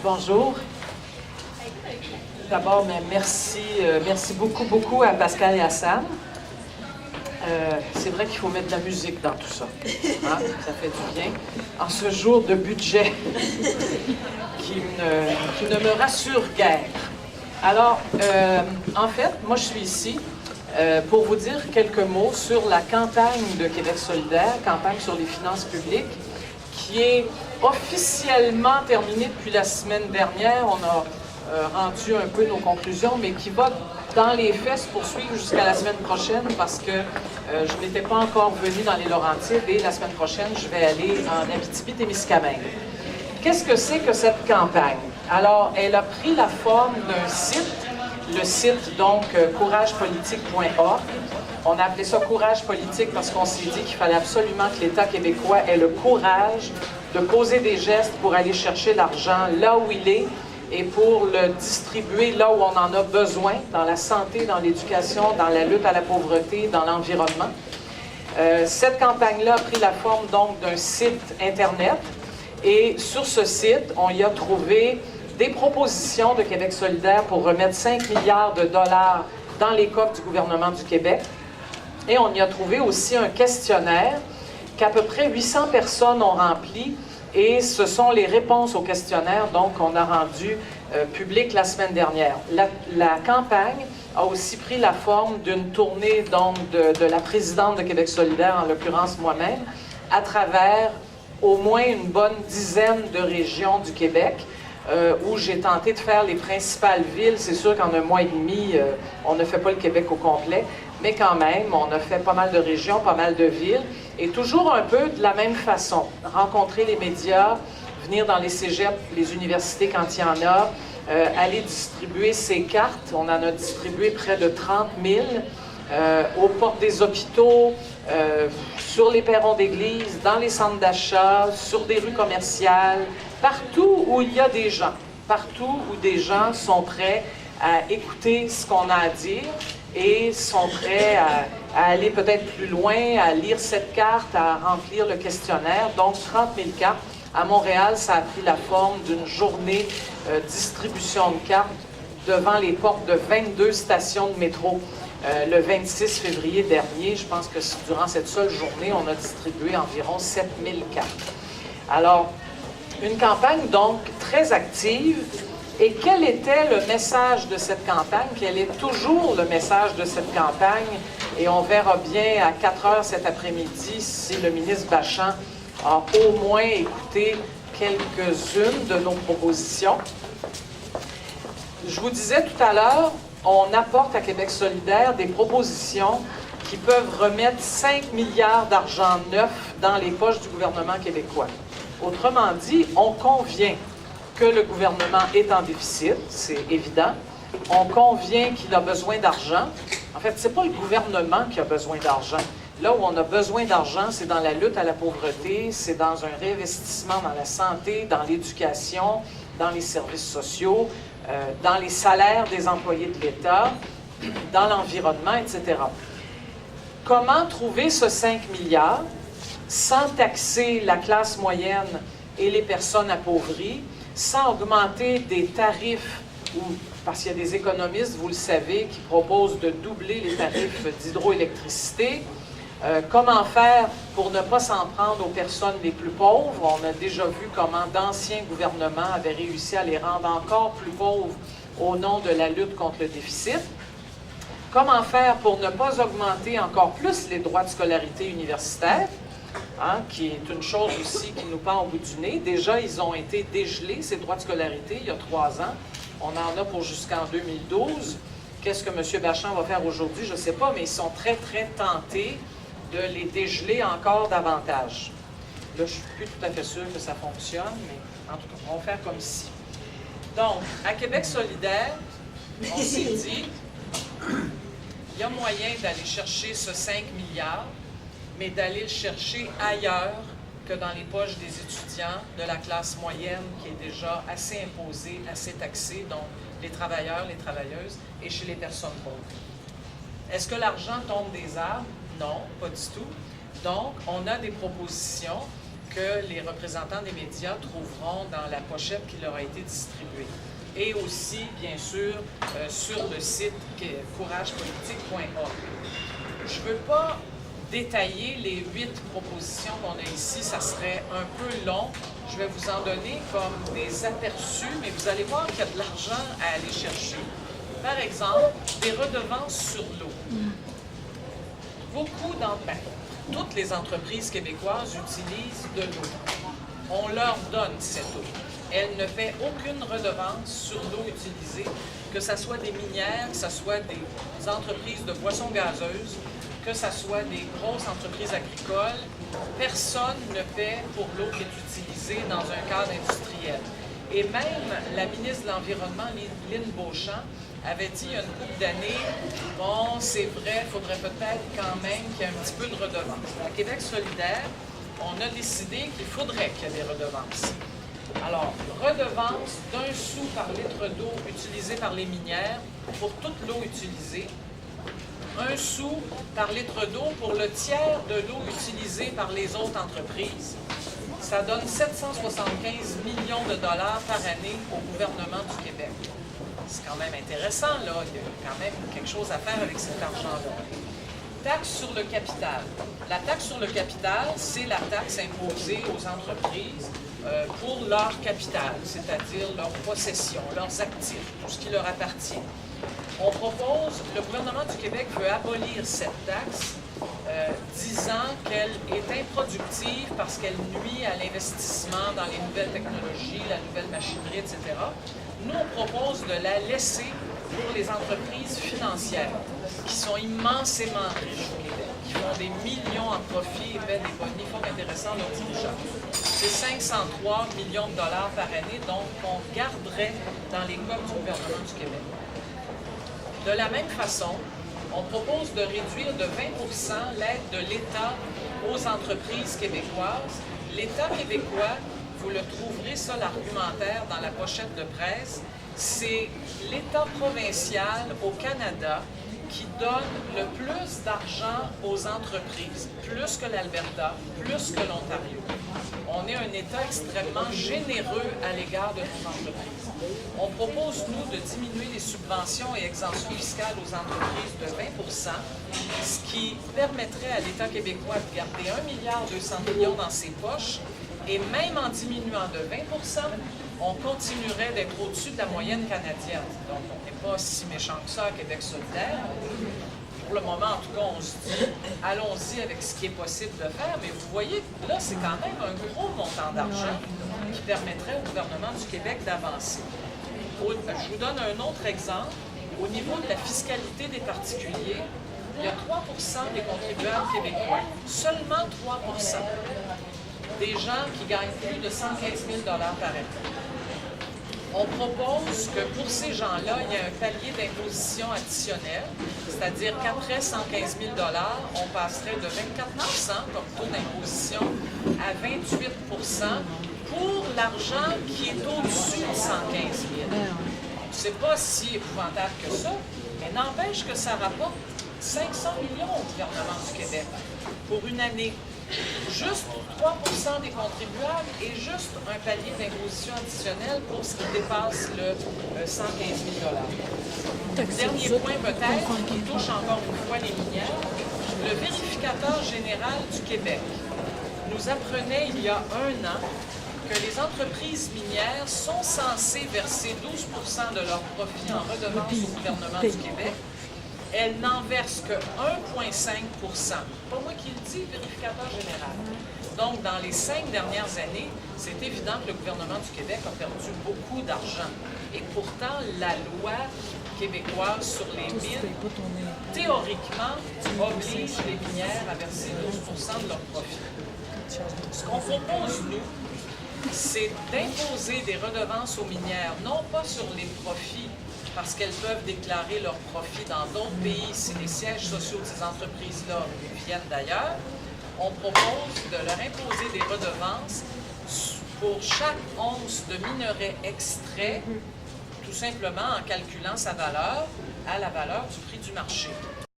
Bonjour. D'abord, merci beaucoup à Pascal et à Sam. C'est vrai qu'il faut mettre de la musique dans tout ça. Hein? Ça fait du bien. En ce jour de budget qui ne me rassure guère. Alors, en fait, moi je suis ici pour vous dire quelques mots sur la campagne de Québec solidaire, campagne sur les finances publiques, qui est officiellement terminée depuis la semaine dernière. On a rendu un peu nos conclusions, mais qui va, dans les faits, se poursuivre jusqu'à la semaine prochaine parce que je n'étais pas encore venue dans les Laurentides et la semaine prochaine, je vais aller en Abitibi-Témiscamingue. Qu'est-ce que c'est que cette campagne? Alors, elle a pris la forme d'un site, le site donc couragepolitique.org. On a appelé ça Courage politique parce qu'on s'est dit qu'il fallait absolument que l'État québécois ait le courage de poser des gestes pour aller chercher l'argent là où il est et pour le distribuer là où on en a besoin, dans la santé, dans l'éducation, dans la lutte à la pauvreté, dans l'environnement. Cette campagne-là a pris la forme donc d'un site Internet et sur ce site, on y a trouvé des propositions de Québec solidaire pour remettre 5 milliards de dollars dans les coffres du gouvernement du Québec. Et on y a trouvé aussi un questionnaire qu'à peu près 800 personnes ont rempli. Et ce sont les réponses au questionnaire donc qu'on a rendu public la semaine dernière. La campagne a aussi pris la forme d'une tournée donc de la présidente de Québec solidaire, en l'occurrence moi-même, à travers au moins une bonne dizaine de régions du Québec, où j'ai tenté de faire les principales villes. C'est sûr qu'en un mois et demi, on ne fait pas le Québec au complet, mais quand même, on a fait pas mal de régions, pas mal de villes, et toujours un peu de la même façon. Rencontrer les médias, venir dans les cégeps, les universités quand il y en a, aller distribuer ces cartes. On en a distribué près de 30 000 aux portes des hôpitaux, sur les perrons d'église, dans les centres d'achat, sur des rues commerciales, partout où il y a des gens, partout où des gens sont prêts à écouter ce qu'on a à dire et sont prêts à aller peut-être plus loin, à lire cette carte, à remplir le questionnaire. Donc 30 000 cartes. À Montréal, ça a pris la forme d'une journée distribution de cartes devant les portes de 22 stations de métro. Le 26 février dernier, je pense que durant cette seule journée, on a distribué environ 7000 cartes. Alors, une campagne donc très active. Et quel était le message de cette campagne? Quel est toujours le message de cette campagne? Et on verra bien à 4 heures cet après-midi si le ministre Bachand a au moins écouté quelques-unes de nos propositions. Je vous disais tout à l'heure, on apporte à Québec solidaire des propositions qui peuvent remettre 5 milliards d'argent neuf dans les poches du gouvernement québécois. Autrement dit, on convient que le gouvernement est en déficit, c'est évident. On convient qu'il a besoin d'argent. En fait, ce n'est pas le gouvernement qui a besoin d'argent. Là où on a besoin d'argent, c'est dans la lutte à la pauvreté, c'est dans un réinvestissement dans la santé, dans l'éducation, dans les services sociaux, dans les salaires des employés de l'État, dans l'environnement, etc. Comment trouver ce 5 milliards sans taxer la classe moyenne et les personnes appauvries, sans augmenter des tarifs, parce qu'il y a des économistes, vous le savez, qui proposent de doubler les tarifs d'hydroélectricité. Comment faire pour ne pas s'en prendre aux personnes les plus pauvres? On a déjà vu comment d'anciens gouvernements avaient réussi à les rendre encore plus pauvres au nom de la lutte contre le déficit. Comment faire pour ne pas augmenter encore plus les droits de scolarité universitaire? Hein, qui est une chose aussi qui nous pend au bout du nez. Déjà, ils ont été dégelés, ces droits de scolarité, il y a 3 ans. On en a pour jusqu'en 2012. Qu'est-ce que M. Bachand va faire aujourd'hui? Je ne sais pas, mais ils sont très, très tentés de les dégeler encore davantage. Là, je ne suis plus tout à fait sûre que ça fonctionne, mais en tout cas, on va faire comme ici. Donc, à Québec solidaire, on s'est dit, il y a moyen d'aller chercher ce 5 milliards, mais d'aller le chercher ailleurs que dans les poches des étudiants de la classe moyenne qui est déjà assez imposée, assez taxée, donc les travailleurs, les travailleuses, et chez les personnes pauvres. Est-ce que l'argent tombe des arbres? Non, pas du tout. Donc, on a des propositions que les représentants des médias trouveront dans la pochette qui leur a été distribuée. Et aussi, bien sûr, sur le site couragepolitique.org. Je ne veux pas détailler les 8 propositions qu'on a ici, ça serait un peu long. Je vais vous en donner comme des aperçus, mais vous allez voir qu'il y a de l'argent à aller chercher. Par exemple, des redevances sur l'eau. Beaucoup toutes les entreprises québécoises utilisent de l'eau. On leur donne cette eau. Elle ne paie aucune redevance sur l'eau utilisée, que ce soit des minières, que ce soit des entreprises de boissons gazeuses, que ce soit des grosses entreprises agricoles. Personne ne paie pour l'eau qui est utilisée dans un cadre industriel. Et même la ministre de l'Environnement, Lynn Beauchamp, avait dit il y a une couple d'années, bon, c'est vrai, il faudrait peut-être quand même qu'il y ait un petit peu de redevance. À Québec solidaire, on a décidé qu'il faudrait qu'il y ait des redevances. Alors, redevance d'1 sou par litre d'eau utilisée par les minières pour toute l'eau utilisée, 1 sou par litre d'eau pour le tiers de l'eau utilisée par les autres entreprises. Ça donne 775 millions de dollars par année au gouvernement du Québec. C'est quand même intéressant, là. Il y a quand même quelque chose à faire avec cet argent-là. Taxe sur le capital. La taxe sur le capital, c'est la taxe imposée aux entreprises pour leur capital, c'est-à-dire leurs possessions, leurs actifs, tout ce qui leur appartient. On propose, le gouvernement du Québec veut abolir cette taxe, disant qu'elle est improductive parce qu'elle nuit à l'investissement dans les nouvelles technologies, la nouvelle machinerie, etc. Nous, on propose de la laisser pour les entreprises financières, qui sont immensément riches au Québec, qui font des millions en profit et paient des bonus fort intéressants leurs dirigeants. C'est 503 millions de dollars par année, donc on garderait dans les coffres du gouvernement du Québec. De la même façon, on propose de réduire de 20 % l'aide de l'État aux entreprises québécoises. L'État québécois, vous le trouverez, ça, l'argumentaire, dans la pochette de presse, c'est l'État provincial au Canada qui donne le plus d'argent aux entreprises, plus que l'Alberta, plus que l'Ontario. On est un État extrêmement généreux à l'égard de nos entreprises. On propose, nous, de diminuer les subventions et exemptions fiscales aux entreprises de 20 %, ce qui permettrait à l'État québécois de garder 1,2 milliard dans ses poches, et même en diminuant de 20 %, on continuerait d'être au-dessus de la moyenne canadienne. Donc, on n'est pas si méchant que ça à Québec solidaire. Pour le moment, en tout cas, on se dit, allons-y avec ce qui est possible de faire, mais vous voyez, là, c'est quand même un gros montant d'argent qui permettrait au gouvernement du Québec d'avancer. Je vous donne un autre exemple. Au niveau de la fiscalité des particuliers, il y a 3 % des contribuables québécois, seulement 3 % des gens qui gagnent plus de 115 000 $ par année. On propose que pour ces gens-là, il y ait un palier d'imposition additionnel, c'est-à-dire qu'après 115 000 $, on passerait de 24 % comme taux d'imposition à 28 % pour l'argent qui est au-dessus de 115 000 $. Ce n'est pas si épouvantable que ça, mais n'empêche que ça rapporte 500 millions au gouvernement du Québec pour une année. Juste 3 % des contribuables et juste un palier d'imposition additionnel pour ce qui dépasse le 115 000 $. Dernier point peut-être, qui touche encore une fois les minières, le vérificateur général du Québec nous apprenait il y a 1 an que les entreprises minières sont censées verser 12 % de leurs profits en redevance au gouvernement du Québec. Elle n'en verse que 1,5 %. Pas moi qui le dis, vérificateur général. Donc, dans les 5 dernières années, c'est évident que le gouvernement du Québec a perdu beaucoup d'argent. Et pourtant, la loi québécoise sur les mines, théoriquement, oblige les minières à verser 12 % de leurs profits. Ce qu'on propose, nous, c'est d'imposer des redevances aux minières, non pas sur les profits, parce qu'elles peuvent déclarer leurs profits dans d'autres pays si les sièges sociaux de ces entreprises-là viennent d'ailleurs. On propose de leur imposer des redevances pour chaque once de minerai extrait, tout simplement en calculant sa valeur à la valeur du prix du marché.